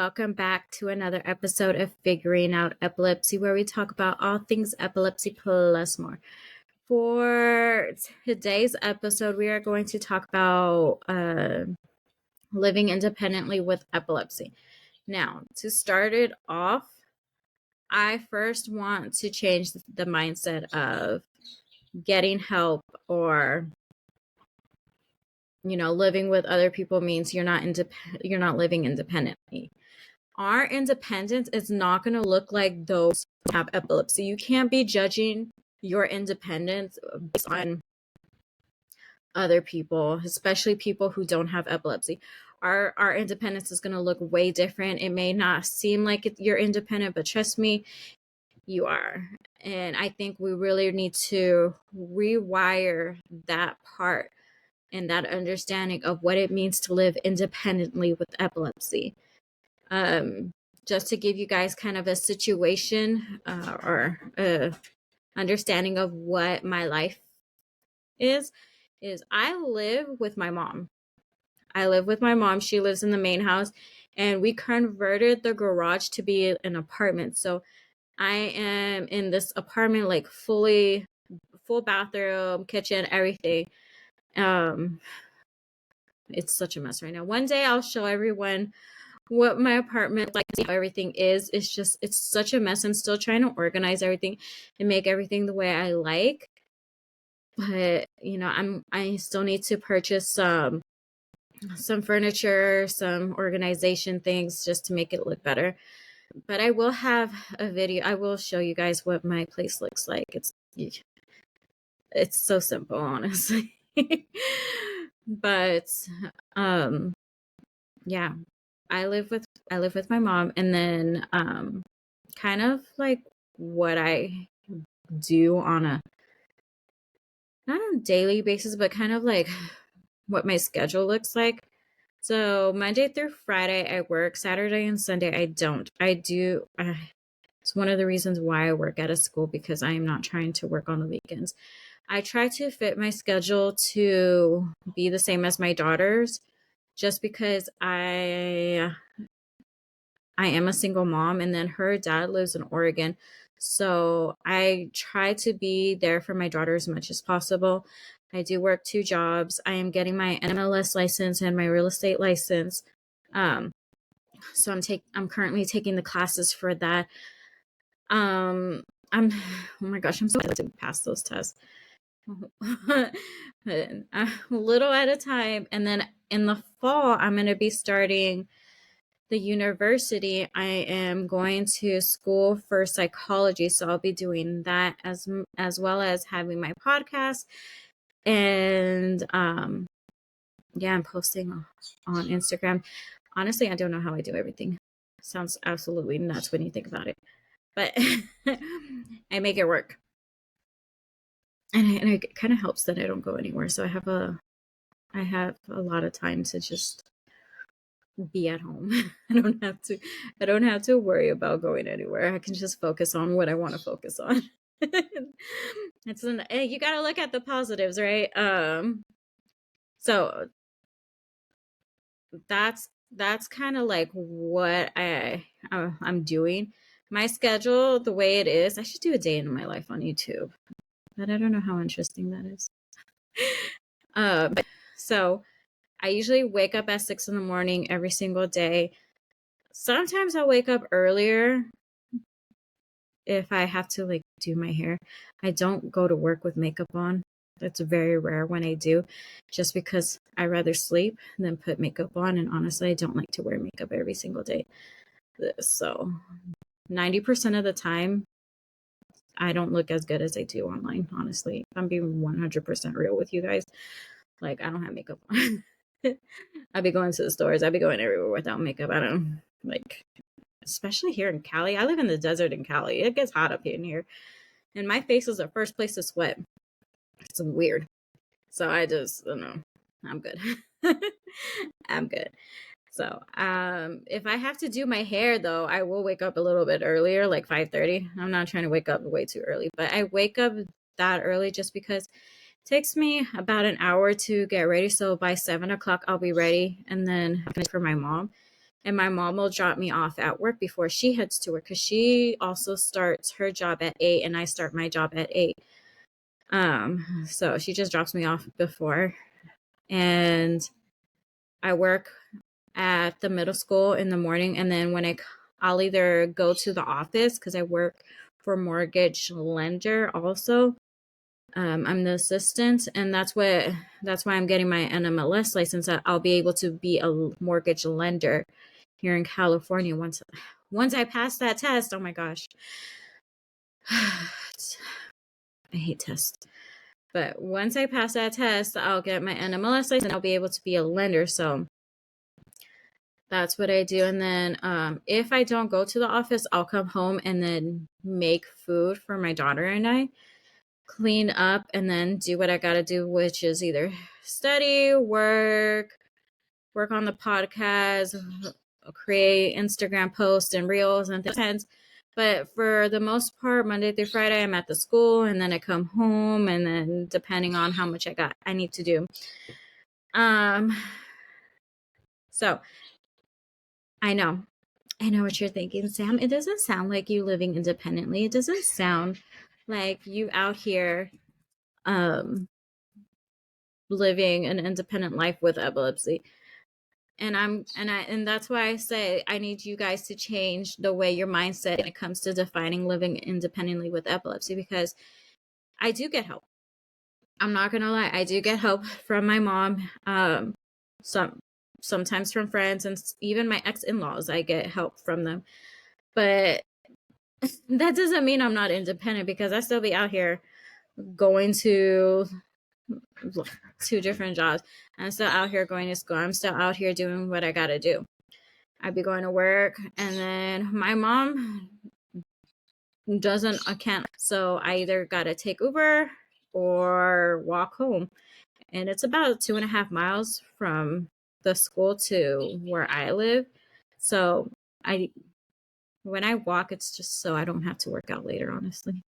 welcome back to another episode of Figuring Out Epilepsy, where we talk about all things epilepsy plus more. For today's episode, we are going to talk about living independently with epilepsy. Now, to start it off, I first want to change the mindset of getting help or living with other people means you're not living independently. Our independence is not going to look like those who have epilepsy. You can't be judging your independence based on other people, especially people who don't have epilepsy. Our independence is going to look way different. It may not seem like you're independent, but trust me, you are. And I think we really need to rewire that part and that understanding of what it means to live independently with epilepsy. Just to give you guys kind of a situation or understanding of what my life is I live with my mom. She lives in the main house, and we converted the garage to be an apartment. So I am in this apartment, like full bathroom, kitchen, everything. It's such a mess right now. One day I'll show everyone what my apartment like, how everything is. It's such a mess. I'm still trying to organize everything and make everything the way I like. But I still need to purchase some furniture, some organization things just to make it look better. But I will have a video. I will show you guys what my place looks like. It's so simple, honestly. But yeah, I live with my mom, and then kind of like what I do on a not on a daily basis, but kind of like what my schedule looks like. So Monday through Friday I work, Saturday and Sunday I don't. It's one of the reasons why I work at a school, because I am not trying to work on the weekends. I try to fit my schedule to be the same as my daughter's, just because I am a single mom, and then her dad lives in Oregon. So I try to be there for my daughter as much as possible. I do work 2 jobs. I am getting my MLS license and my real estate license. So I'm currently taking the classes for that. I'm oh my gosh, I'm so excited to pass those tests. A little at a time, and then in the fall I'm going to be starting the university. I am going to school for psychology, so I'll be doing that as well as having my podcast. And yeah, I'm posting on Instagram. Honestly, I don't know how I do everything. Sounds absolutely nuts when you think about it, but I make it work. And it kind of helps that I don't go anywhere, so I have a lot of time to just be at home. I don't have to worry about going anywhere. I can just focus on what I want to focus on. You got to look at the positives, right? So that's kind of like what I'm doing. My schedule, the way it is, I should do a day in my life on YouTube, but I don't know how interesting that is. So I usually wake up at 6 a.m. every single day. Sometimes I'll wake up earlier if I have to like do my hair. I don't go to work with makeup on. That's very rare when I do, just because I rather sleep than put makeup on. And honestly, I don't like to wear makeup every single day. So 90% of the time, I don't look as good as I do online, honestly. If I'm being 100% real with you guys. Like, I don't have makeup on. I'll be going to the stores. I'll be going everywhere without makeup. I don't like, especially here in Cali. I live in the desert in Cali. It gets hot up in here. And my face is the first place to sweat. It's weird. So I don't know. I'm good. I'm good. So if I have to do my hair, though, I will wake up a little bit earlier, like 5:30. I'm not trying to wake up way too early, but I wake up that early just because it takes me about an hour to get ready. So by 7 o'clock, I'll be ready, and then for my mom. and my mom will drop me off at work before she heads to work, because she also starts her job at 8 and I start my job at 8. So she just drops me off before, and I work at the middle school in the morning, and then I'll either go to the office because I work for mortgage lender also. I'm the assistant, and that's why I'm getting my NMLS license. I'll be able to be a mortgage lender here in California once I pass that test. Oh my gosh. I hate tests. But once I pass that test, I'll get my NMLS license and I'll be able to be a lender. So that's what I do. And then if I don't go to the office, I'll come home and then make food for my daughter and I, clean up, and then do what I gotta do, which is either study, work on the podcast, create Instagram posts and reels and things. But for the most part, Monday through Friday, I'm at the school, and then I come home, and then depending on how much I need to do. So I know what you're thinking, Sam. It doesn't sound like you living independently. It doesn't sound like you out here living an independent life with epilepsy. And that's why I say I need you guys to change the way your mindset when it comes to defining living independently with epilepsy, because I do get help. I'm not gonna lie, I do get help from my mom, sometimes from friends, and even my ex-in-laws, I get help from them. But that doesn't mean I'm not independent, because I still be out here going to 2 different jobs. I'm still out here going to school. I'm still out here doing what I gotta do. I'd be going to work, and then my mom I can't. So I either gotta take Uber or walk home. And it's about 2.5 miles from the school to where I live. So when I walk, it's just so I don't have to work out later, honestly.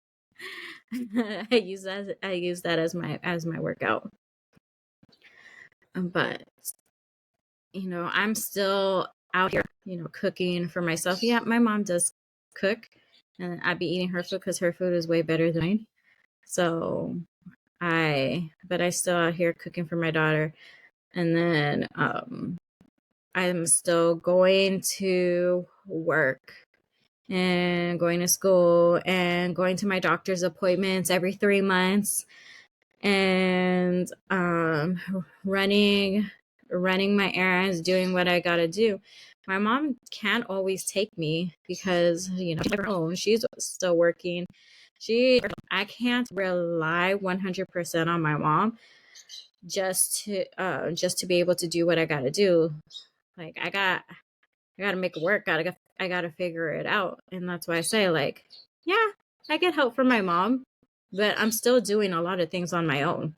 I use that as my workout. But I'm still out here, cooking for myself. Yeah, my mom does cook, and I'd be eating her food because her food is way better than mine. So but I still out here cooking for my daughter. And then I'm still going to work and going to school and going to my doctor's appointments every 3 months, and running my errands, doing what I gotta do. My mom can't always take me because she's on her own. She's still working. I can't rely 100% on my mom just to be able to do what I gotta do. Like I gotta make it work. I gotta figure it out, and that's why I say, like, yeah, I get help from my mom, but I'm still doing a lot of things on my own.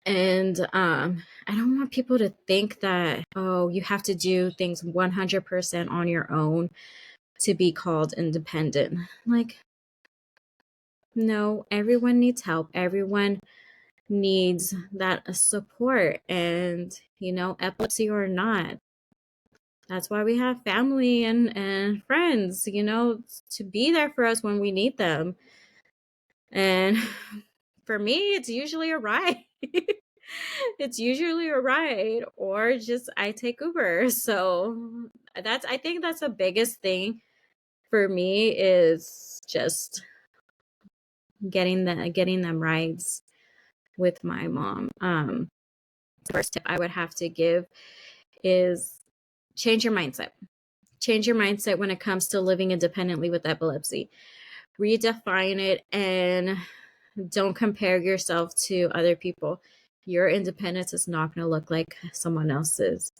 And I don't want people to think that, oh, you have to do things 100% on your own to be called independent. Like, no, everyone needs help. Everyone needs that support. And, epilepsy or not, that's why we have family and friends, to be there for us when we need them. And for me, it's usually a ride. It's usually a ride, or just I take Uber. So I think that's the biggest thing for me, is just getting them rides with my mom. The first tip I would have to give is change your mindset. Change your mindset when it comes to living independently with epilepsy. Redefine it, and don't compare yourself to other people. Your independence is not going to look like someone else's.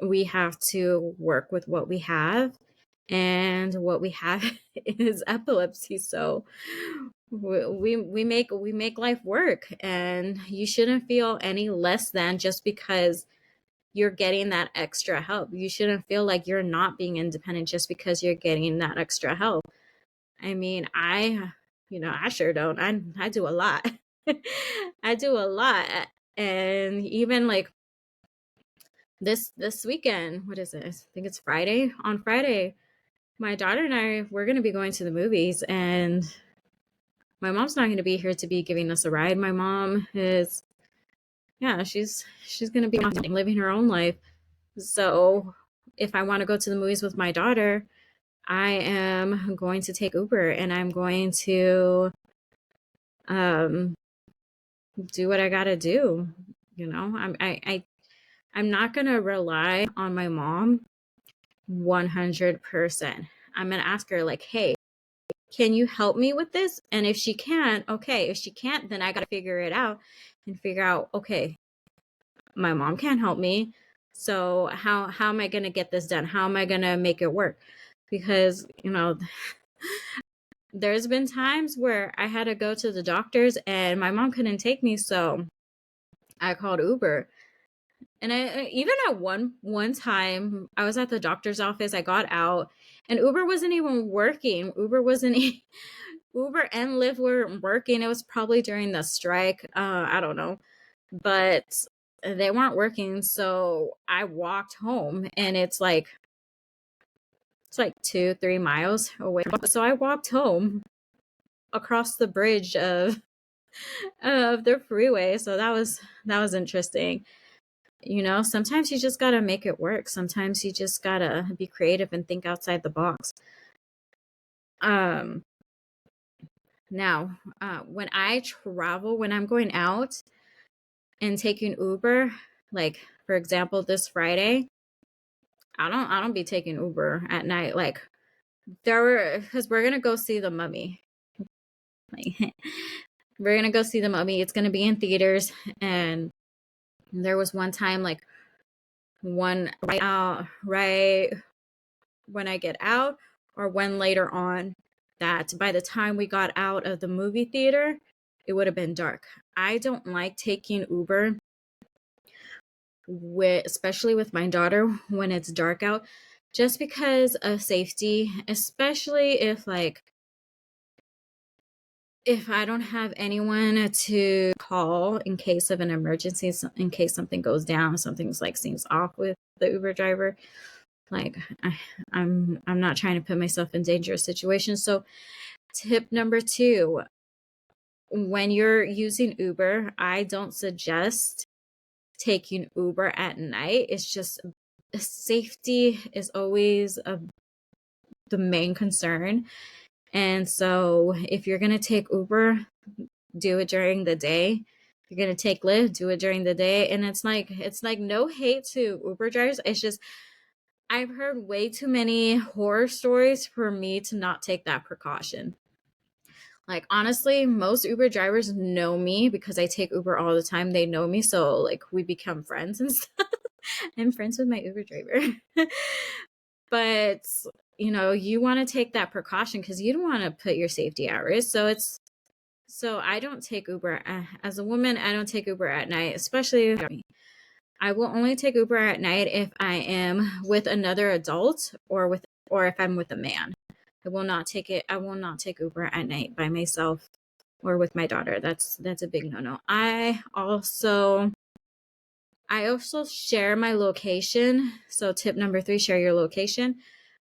We have to work with what we have, and what we have is epilepsy. So we make life work, and you shouldn't feel any less than just because you're getting that extra help. You shouldn't feel like you're not being independent just because you're getting that extra help. I mean, I sure don't. I do a lot. I do a lot. And even like this weekend, what is it? I think it's Friday. On Friday, my daughter and we're going to be going to the movies, and my mom's not going to be here to be giving us a ride. My mom is, yeah, she's going to be living her own life. So if I want to go to the movies with my daughter, I am going to take Uber, and I'm going to um do what I got to do. You know, I'm not going to rely on my mom 100%. I'm going to ask her, like, hey, can you help me with this? And if she can, okay. If she can't, then I got to figure it out and figure out, okay, my mom can't help me. So how am I going to get this done? How am I going to make it work? Because, you know, there's been times where I had to go to the doctors and my mom couldn't take me, so I called Uber. And I even at one time I was at the doctor's office, I got out and Uber wasn't even working. Uber and Lyft weren't working. It was probably during the strike. I don't know. But they weren't working, so I walked home, and it's like 2-3 miles away. So I walked home across the bridge of the freeway. So that was interesting. You know, sometimes you just gotta make it work. Sometimes you just gotta be creative and think outside the box. Um, Now, when I travel, when I'm going out and taking Uber, like for example, this Friday, I don't be taking Uber at night. Like because we're gonna go see the Mummy. Like we're gonna go see the Mummy. It's gonna be in theaters, and there was one time like one right when I get out or when later on that by the time we got out of the movie theater, it would have been dark. I don't like taking Uber especially with my daughter when it's dark out just because of safety, especially if I don't have anyone to call in case of an emergency, in case something goes down, something's like seems off with the Uber driver. Like I'm not trying to put myself in dangerous situations. So tip number 2, when you're using Uber, I don't suggest taking Uber at night. It's just safety is always the main concern. And so if you're going to take Uber, do it during the day. If you're going to take Lyft, do it during the day. And it's like no hate to Uber drivers. It's just I've heard way too many horror stories for me to not take that precaution. Like honestly, most Uber drivers know me because I take Uber all the time. They know me, so like we become friends and stuff. I'm friends with my Uber driver. But you know, you want to take that precaution because you don't want to put your safety at risk. So I don't take Uber as a woman. I don't take Uber at night, especially I will only take Uber at night if I am with another adult or if I'm with a man. I will not take Uber at night by myself or with my daughter. That's a big no-no. I also share my location. So tip number 3, share your location.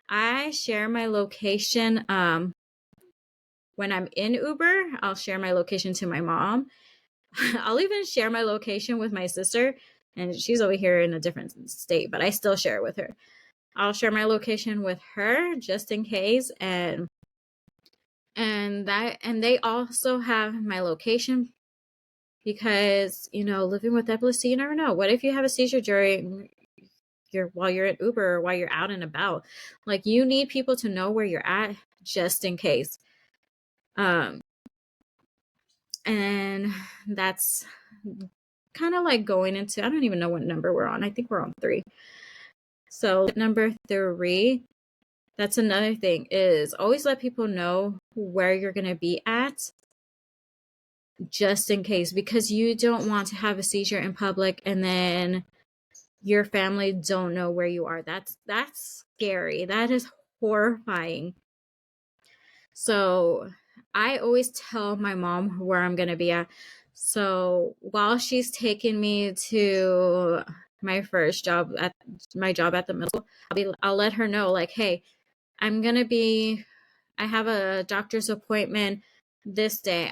I share my location when I'm in Uber. I'll share my location to my mom. I'll even share my location with my sister, and she's over here in a different state, but I still share it with her. I'll share my location with her just in case, and they also have my location because, you know, living with epilepsy, you never know. What if you have a seizure during while you're at Uber or while you're out and about? Like you need people to know where you're at just in case. Um and that's kind of like going into, I don't even know what number we're on. I think we're on 3. So number 3, that's another thing, is always let people know where you're going to be at just in case, because you don't want to have a seizure in public and then your family don't know where you are. That's scary. That is horrifying. So I always tell my mom where I'm going to be at. So while she's taking me to my first job at my job at the middle school, I'll let her know, like, hey, I have a doctor's appointment this day.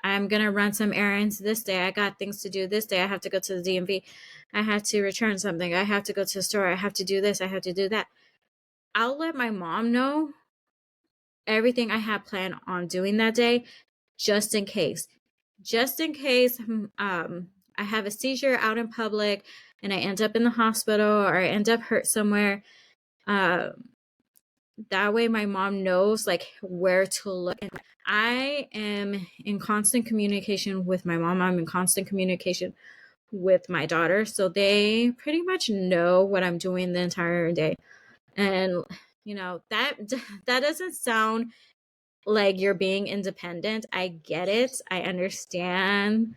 I'm gonna run some errands this day. I got things to do this day. I have to go to the DMV. I have to return something. I have to go to the store. I have to do this. I have to do that. I'll let my mom know everything I have planned on doing that day, just in case. Just in case I have a seizure out in public and I end up in the hospital or I end up hurt somewhere. That way my mom knows like where to look. And I am in constant communication with my mom. I'm in constant communication with my daughter. So they pretty much know what I'm doing the entire day. And that doesn't sound like you're being independent. I get it. I understand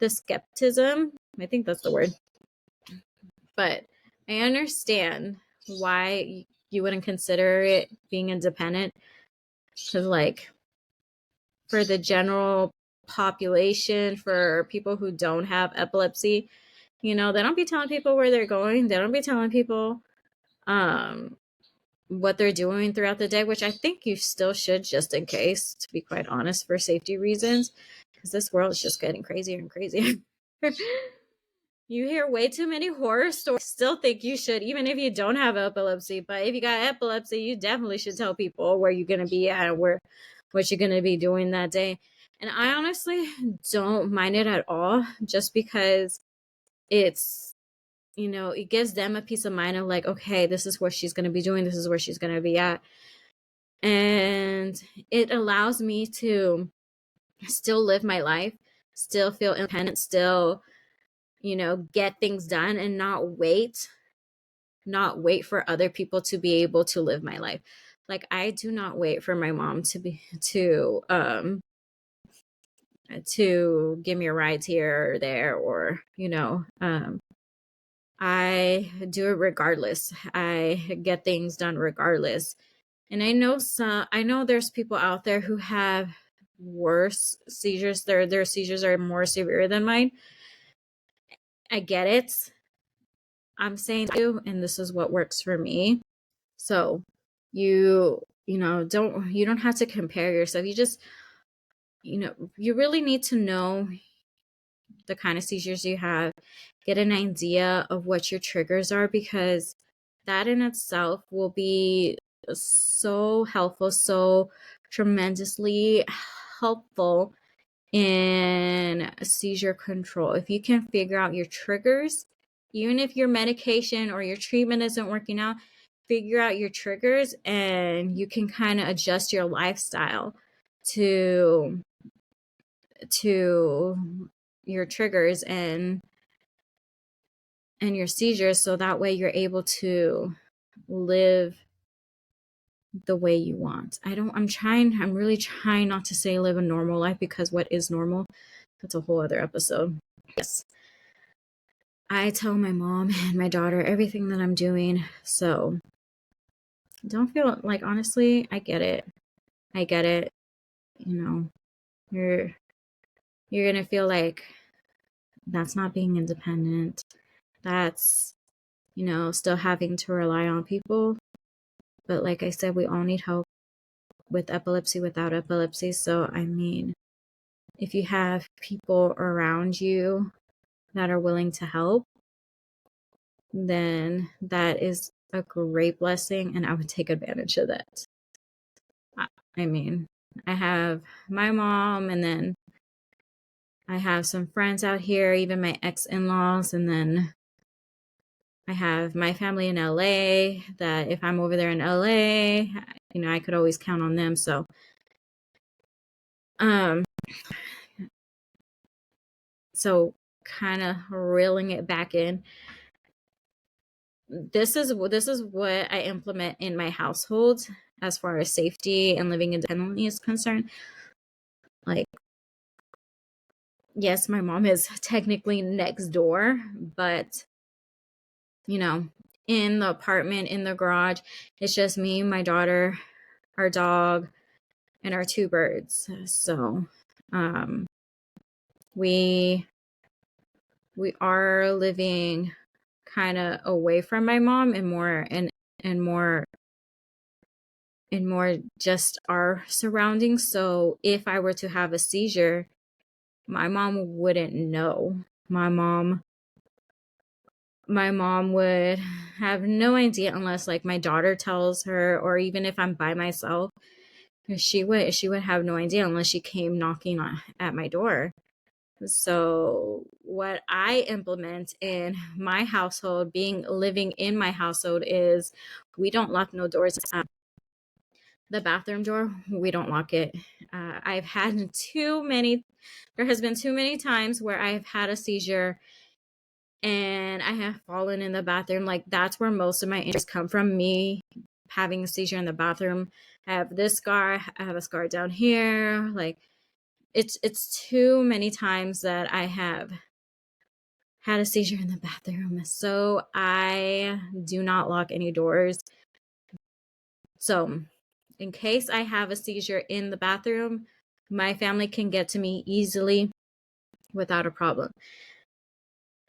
the skepticism. I think that's the word. But I understand why you wouldn't consider it being independent. Because, like, for the general population, for people who don't have epilepsy, they don't be telling people where they're going. They don't be telling people what they're doing throughout the day, which I think you still should, just in case, to be quite honest, for safety reasons, because this world is just getting crazier and crazier. You hear way too many horror stories. Still think you should, even if you don't have epilepsy. But if you got epilepsy, you definitely should tell people where you're going to be at and what you're going to be doing that day. And I honestly don't mind it at all, just because it's, it gives them a peace of mind of like, okay, this is what she's going to be doing. This is where she's going to be at. And it allows me to still live my life, still feel independent, still, get things done and not wait for other people to be able to live my life. Like, I do not wait for my mom to give me a ride here or there, or, I do it regardless. I get things done regardless. And I know there's people out there who have worse seizures. Their seizures are more severe than mine. I get it. I'm saying you, and this is what works for me. So you don't have to compare yourself. You just, you really need to know the kind of seizures you have, get an idea of what your triggers are, because that in itself will be so helpful, so tremendously helpful in seizure control. If you can figure out your triggers, even if your medication or your treatment isn't working out, figure out your triggers and you can kind of adjust your lifestyle to your triggers and your seizures, so that way you're able to live the way you want. I'm really trying not to say live a normal life, because what is normal? That's a whole other episode. Yes. I tell my mom and my daughter everything that I'm doing, so don't feel like, honestly, I get it. You're gonna feel like that's not being independent. That's, still having to rely on people. But like I said, we all need help, with epilepsy, without epilepsy. So, I mean, if you have people around you that are willing to help, then that is a great blessing, and I would take advantage of that. I mean, I have my mom, and then I have some friends out here, even my ex-in-laws, and then I have my family in LA that if I'm over there in LA, I could always count on them. So, kind of reeling it back in. This is what I implement in my household as far as safety and living independently is concerned. Like, yes, my mom is technically next door, but in the apartment, in the garage, it's just me, my daughter, our dog, and our 2 birds. So, we we are living kind of away from my mom and and more and more just our surroundings. So if I were to have a seizure, my mom wouldn't know. My mom would have no idea unless like my daughter tells her, or even if I'm by myself, she would have no idea unless she came knocking at my door. So what I implement in my household, being living in my household, is we don't lock no doors. The bathroom door, we don't lock it. I've had there has been too many times where I've had a seizure and I have fallen in the bathroom. Like, that's where most of my injuries come from, me having a seizure in the bathroom. I have this scar, I have a scar down here. Like, it's too many times that I have had a seizure in the bathroom. So I do not lock any doors. So in case I have a seizure in the bathroom, my family can get to me easily without a problem.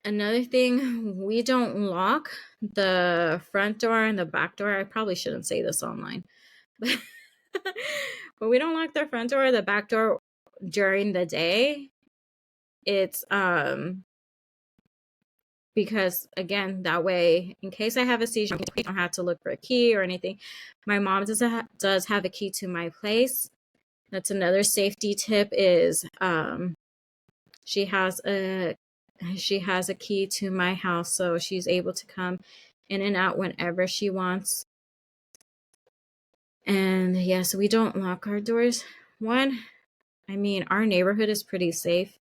Another thing, we don't lock the front door and the back door. I probably shouldn't say this online, but we don't lock the front door or the back door during the day. It's because, again, that way, in case I have a seizure, I don't have to look for a key or anything. My mom does have a key to my place. That's another safety tip, is she has a key to my house, so she's able to come in and out whenever she wants. And yes, we don't lock our doors. Our neighborhood is pretty safe.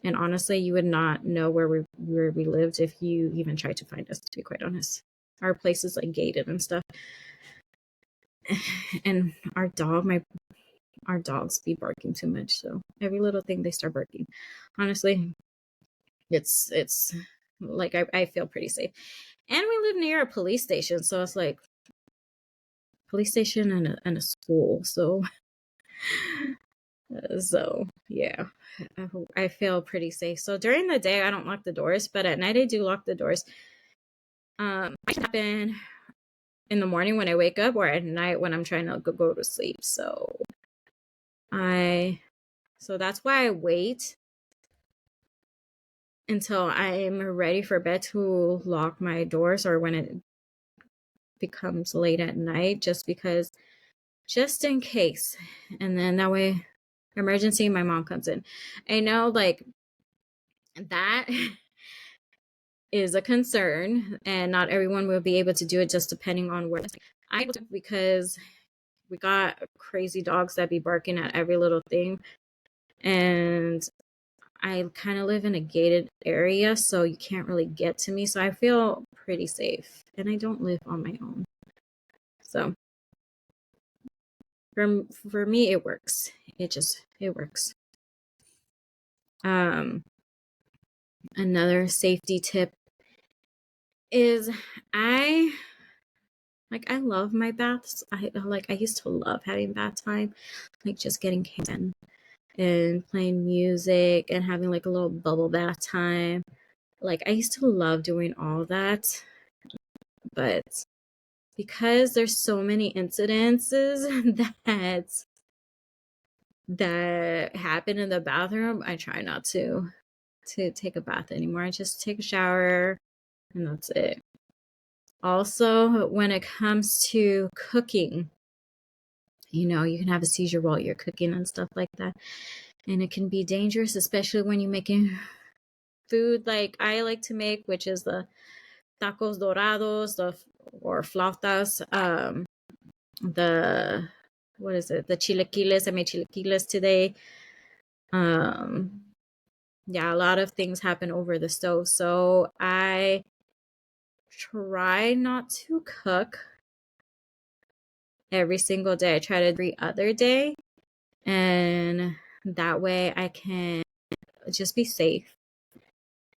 And honestly, you would not know where we lived if you even tried to find us, to be quite honest. Our place is like gated and stuff. And our dogs be barking too much, so every little thing they start barking. Honestly, it's like I feel pretty safe. And we live near a police station, so it's like police station and a school. So yeah, I feel pretty safe. So during the day I don't lock the doors, but at night I do lock the doors. It can happen in the morning when I wake up, or at night when I'm trying to go to sleep. So that's why I wait until I'm ready for bed to lock my doors, or when it becomes late at night, just in case. And then that way, emergency, my mom comes in. I know, like, that is a concern, and not everyone will be able to do it, just depending on where. I do, because we got crazy dogs that be barking at every little thing, and I kind of live in a gated area, so you can't really get to me. So I feel pretty safe, and I don't live on my own. So for me, it works. It works. Another safety tip is I love my baths. I used to love having bath time, like just getting in and playing music and having like a little bubble bath time. Like, I used to love doing all that, but because there's so many incidences that happen in the bathroom, I try not to take a bath anymore. I just take a shower and that's it. Also, when it comes to cooking, you can have a seizure while you're cooking and stuff like that. And it can be dangerous, especially when you're making food like I like to make, which is the tacos dorados, or flautas, what is it? The chilaquiles. I made chilaquiles today. Yeah, a lot of things happen over the stove. So I try not to cook every single day. I try to every other day. And that way I can just be safe.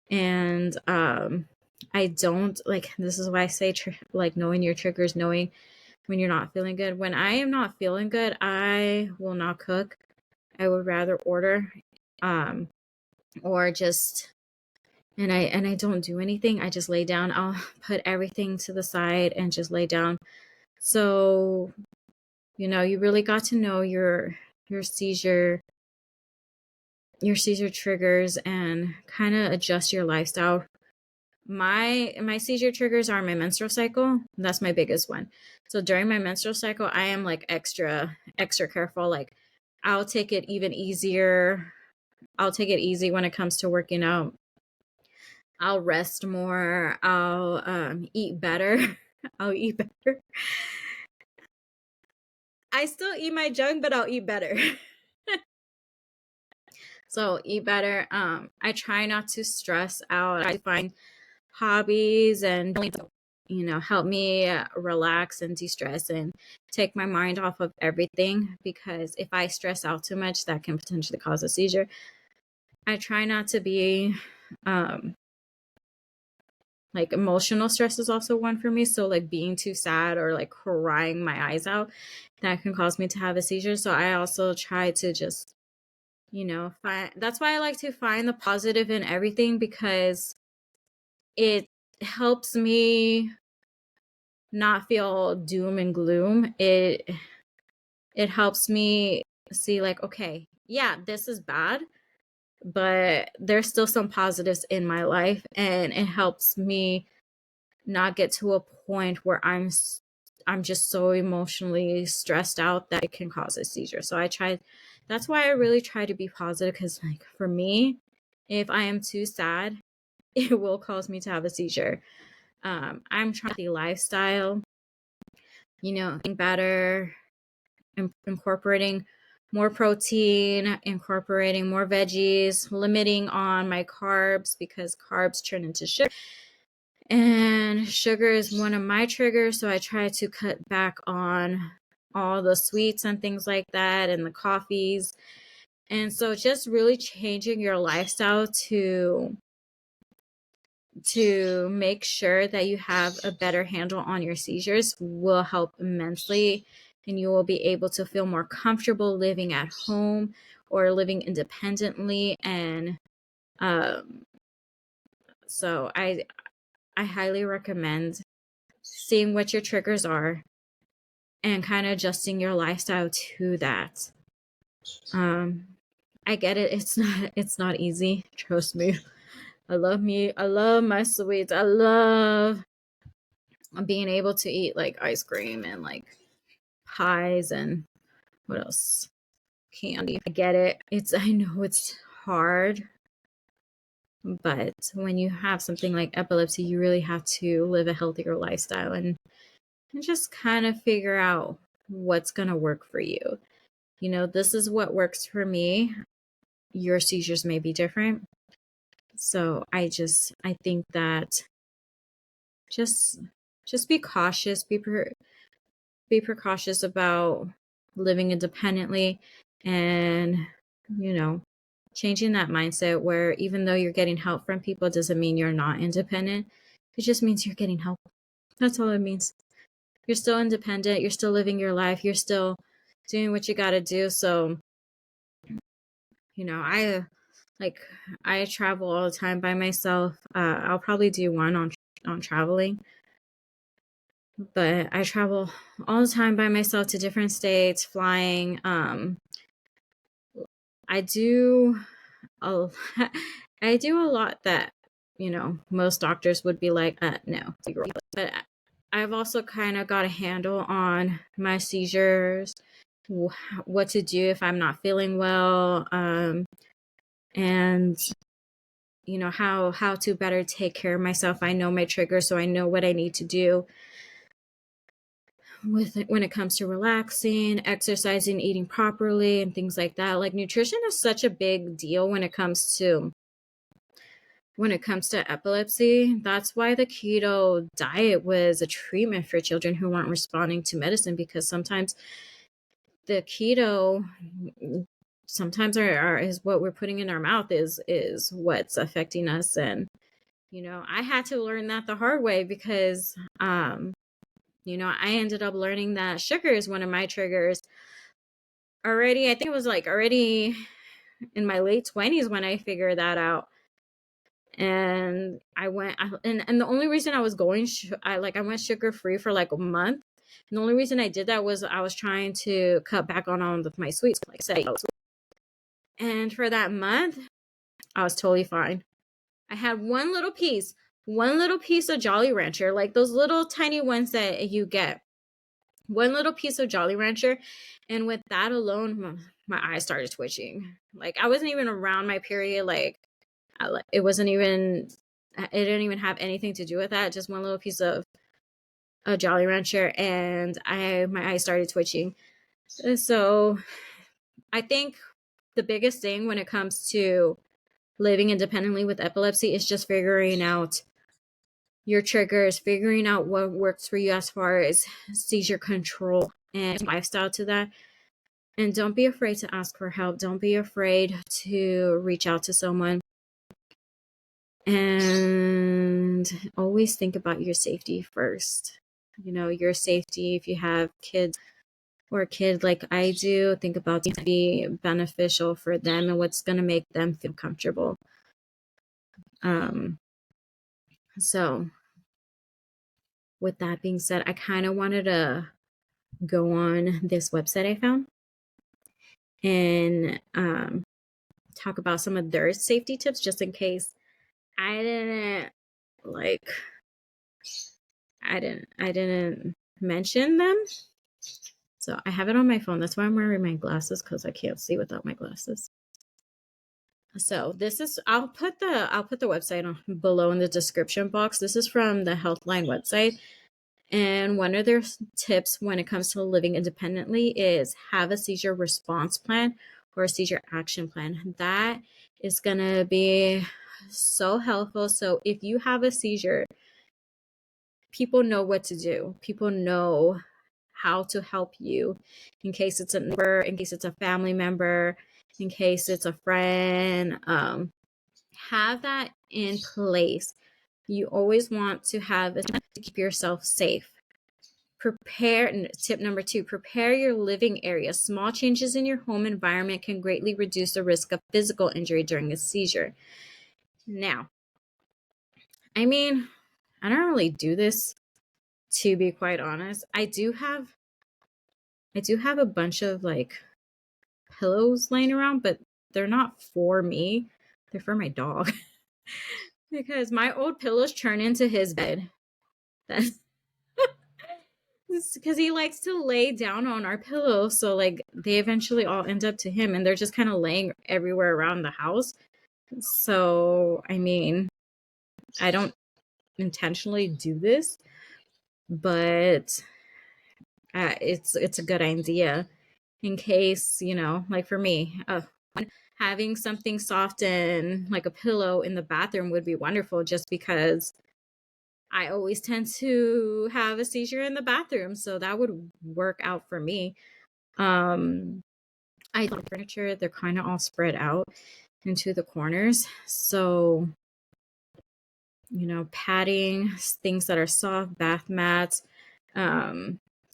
And I don't, like, this is why I say like knowing your triggers, knowing when you're not feeling good. When I am not feeling good, I will not cook. I would rather order, or just and I don't do anything. I just lay down. I'll put everything to the side and just lay down. So, you really got to know your seizure triggers and kind of adjust your lifestyle. My seizure triggers are my menstrual cycle. That's my biggest one. So during my menstrual cycle, I am like extra careful. Like I'll take it even easier. I'll take it easy when it comes to working out. I'll rest more. I'll eat better. I'll eat better. I still eat my junk, but I'll eat better. So eat better. I try not to stress out. I find hobbies and help me relax and de-stress and take my mind off of everything, because if I stress out too much, that can potentially cause a seizure. I try not to be like emotional stress is also one for me. So like being too sad or like crying my eyes out, that can cause me to have a seizure. So I also try to just find, that's why I like to find the positive in everything, because it helps me not feel doom and gloom. It helps me see like, okay, yeah, this is bad, but there's still some positives in my life, and it helps me not get to a point where I'm just so emotionally stressed out that it can cause a seizure. So that's why I really try to be positive, because like for me, if I am too sad, it will cause me to have a seizure. I'm trying the lifestyle, eating better, incorporating more protein, incorporating more veggies, limiting on my carbs, because carbs turn into sugar. And sugar is one of my triggers, so I try to cut back on all the sweets and things like that, and the coffees. And so just really changing your lifestyle to make sure that you have a better handle on your seizures will help immensely, and you will be able to feel more comfortable living at home or living independently. And so I highly recommend seeing what your triggers are and kind of adjusting your lifestyle to that. I get it. It's not easy. Trust me. I love my sweets. I love being able to eat like ice cream and like pies and what else? Candy. I get it. I know it's hard, but when you have something like epilepsy, you really have to live a healthier lifestyle and just kind of figure out what's going to work for you. This is what works for me. Your seizures may be different. So I think that just be cautious, be precautious about living independently, and changing that mindset where even though you're getting help from people doesn't mean you're not independent. It just means you're getting help. That's all it means. You're still independent, you're still living your life, you're still doing what you got to do. So I travel all the time by myself. I'll probably do one on traveling, but I travel all the time by myself to different states, flying. I do a I do a lot that most doctors would be like, no. But I've also kind of got a handle on my seizures, what to do if I'm not feeling well, and how to better take care of myself. I know my triggers, so I know what I need to do when it comes to relaxing, exercising, eating properly, and things like that. Like nutrition is such a big deal when it comes to epilepsy. That's why the keto diet was a treatment for children who weren't responding to medicine, because sometimes the keto sometimes is what we're putting in our mouth is what's affecting us. And I had to learn that the hard way, because I ended up learning that sugar is one of my triggers already. I think it was like already in my late 20s when I figured that out. And and the only reason I was going, I went sugar free for like a month. And the only reason I did that was I was trying to cut back on my sweets, like I said. And for that month, I was totally fine. I had one little piece of Jolly Rancher, like those little tiny ones that you get. One little piece of Jolly Rancher, and with that alone, my eyes started twitching. Like I wasn't even around my period. Like it wasn't even. It didn't even have anything to do with that. Just one little piece of a Jolly Rancher, and my eyes started twitching. So I think the biggest thing when it comes to living independently with epilepsy is just figuring out your triggers, figuring out what works for you as far as seizure control and lifestyle to that. And don't be afraid to ask for help. Don't be afraid to reach out to someone. And always think about your safety first. You know, your safety. If you have kids or a kid like I do, think about to be beneficial for them and what's going to make them feel comfortable. So with that being said, I kind of wanted to go on this website I found and talk about some of their safety tips, just in case I didn't mention them. So I have it on my phone. That's why I'm wearing my glasses, because I can't see without my glasses. So this is, I'll put the website below in the description box. This is from the Healthline website. And one of their tips when it comes to living independently is have a seizure response plan or a seizure action plan. That is going to be so helpful. So if you have a seizure, people know what to do. People know how to help you in case it's a neighbor, in case it's a family member, in case it's a friend. Have that in place. You always want to have it to keep yourself safe. Tip number 2, prepare your living area. Small changes in your home environment can greatly reduce the risk of physical injury during a seizure. Now, I mean, I don't really do this, to be quite honest. I do have a bunch of like pillows laying around, but they're not for me. They're for my dog. Because my old pillows turn into his bed. That's because he likes to lay down on our pillow. So like they eventually all end up to him, and they're just kind of laying everywhere around the house. So, I mean, I don't intentionally do this, but it's a good idea in case, you know, like for me, having something soft and like a pillow in the bathroom would be wonderful, just because I always tend to have a seizure in the bathroom. So that would work out for me. I like furniture, they're kind of all spread out into the corners. So, you know, padding, things that are soft, bath mats,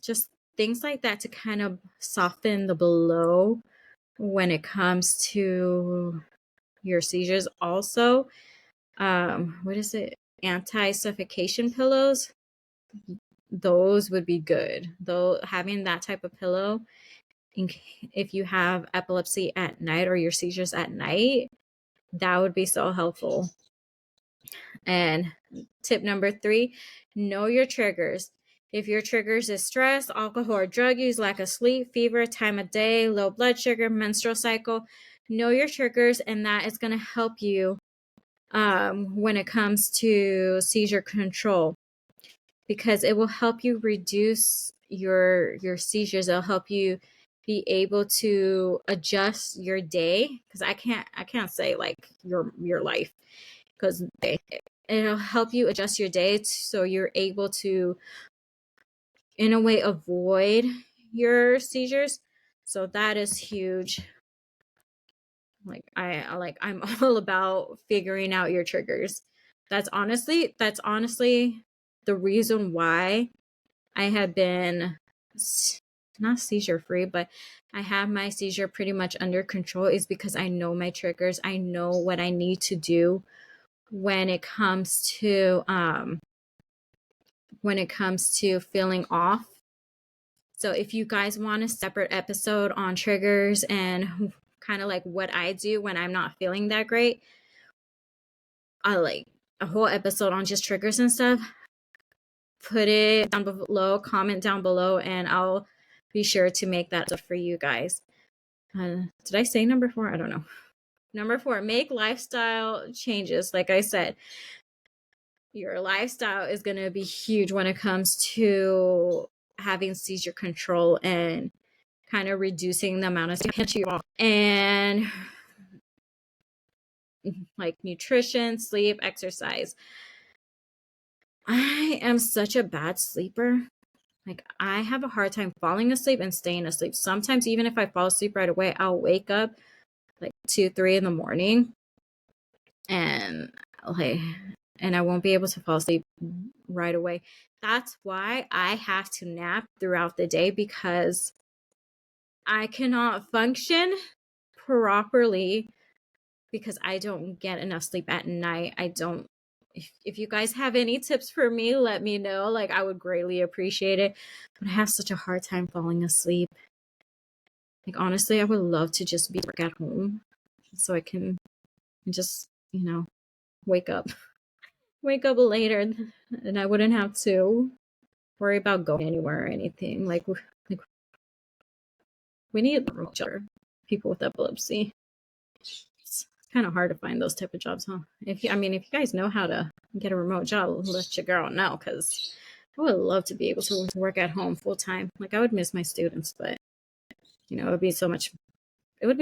just things like that to kind of soften the blow when it comes to your seizures. Also, what is it? Anti-suffocation pillows. Those would be good. Though having that type of pillow, if you have epilepsy at night or your seizures at night, that would be so helpful. And tip number 3, know your triggers. If your triggers is stress, alcohol or drug use, lack of sleep, fever, time of day, low blood sugar, menstrual cycle, know your triggers, and that is going to help you when it comes to seizure control, because it will help you reduce your seizures. It'll help you be able to adjust your day, because I can't say like your life, because it'll help you adjust your day so you're able to, in a way, avoid your seizures. So that is huge. Like I'm all about figuring out your triggers. That's honestly the reason why I have been not seizure free, but I have my seizure pretty much under control, is because I know my triggers. I know what I need to do when it comes to feeling off. So if you guys want a separate episode on triggers and kind of like what I do when I'm not feeling that great, I like a whole episode on just triggers and stuff, put it down below, comment down below, and I'll be sure to make that up for you guys. Did I say number 4? I don't know. Number 4, make lifestyle changes. Like I said, your lifestyle is going to be huge when it comes to having seizure control and kind of reducing the amount of seizure and like nutrition, sleep, exercise. I am such a bad sleeper. Like, I have a hard time falling asleep and staying asleep. Sometimes even if I fall asleep right away, I'll wake up like 2, 3 in the morning and I won't be able to fall asleep right away. That's why I have to nap throughout the day, because I cannot function properly because I don't get enough sleep at night. If you guys have any tips for me, let me know. Like, I would greatly appreciate it. But I have such a hard time falling asleep. Like, honestly, I would love to just be at home so I can just, wake up later, and I wouldn't have to worry about going anywhere or anything. Like we need remote job people with epilepsy. It's kind of hard to find those type of jobs, huh? If you guys know how to get a remote job, let your girl know, because I would love to be able to work at home full time. Like, I would miss my students, but it would be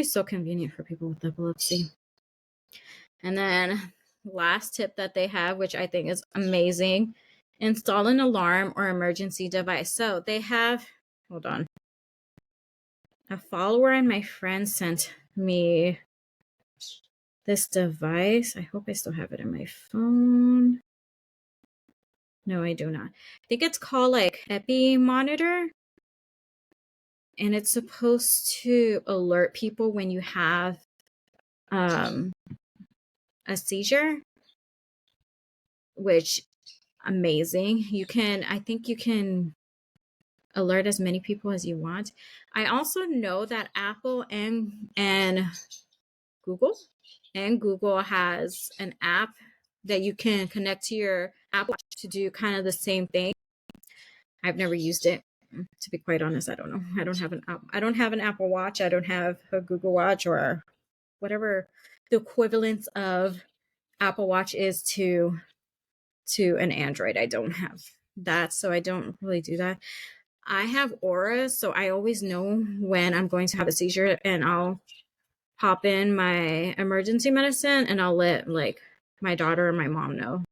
so convenient for people with epilepsy. And then last tip that they have, which I think is amazing, install an alarm or emergency device. So they have, hold on, a follower and my friend sent me this device. I hope I still have it in my phone. No, I do not. I think it's called like Epi Monitor. And it's supposed to alert people when you have a seizure, which amazing. I think you can alert as many people as you want. I also know that Apple and Google has an app that you can connect to your Apple Watch to do kind of the same thing. I've never used it, to be quite honest. I don't know. I don't have an Apple Watch. I don't have a Google Watch, or whatever the equivalence of Apple Watch is to an Android. I don't have that, so I don't really do that. I have Aura, so I always know when I'm going to have a seizure, and I'll pop in my emergency medicine, and I'll let like my daughter or my mom know,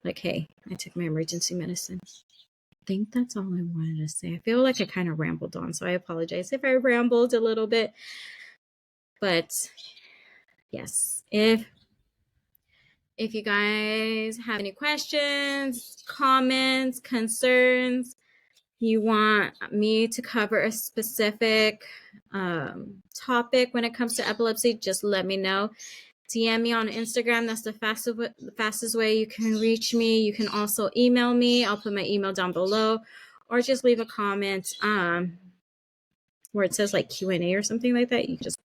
like, hey, I took my emergency medicine. I think that's all I wanted to say. I feel like I kind of rambled on, so I apologize if I rambled a little bit. But yes, if you guys have any questions, comments, concerns, you want me to cover a specific topic when it comes to epilepsy, just let me know. DM me on Instagram. That's the fastest way you can reach me. You can also email me. I'll put my email down below, or just leave a comment where it says like Q&A or something like that. You can just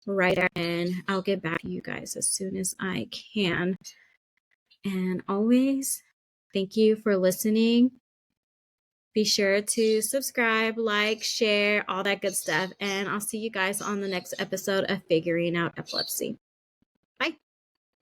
write it, and I'll get back to you guys as soon as I can. And always, thank you for listening. Be sure to subscribe, like, share, all that good stuff. And I'll see you guys on the next episode of Figuring Out Epilepsy.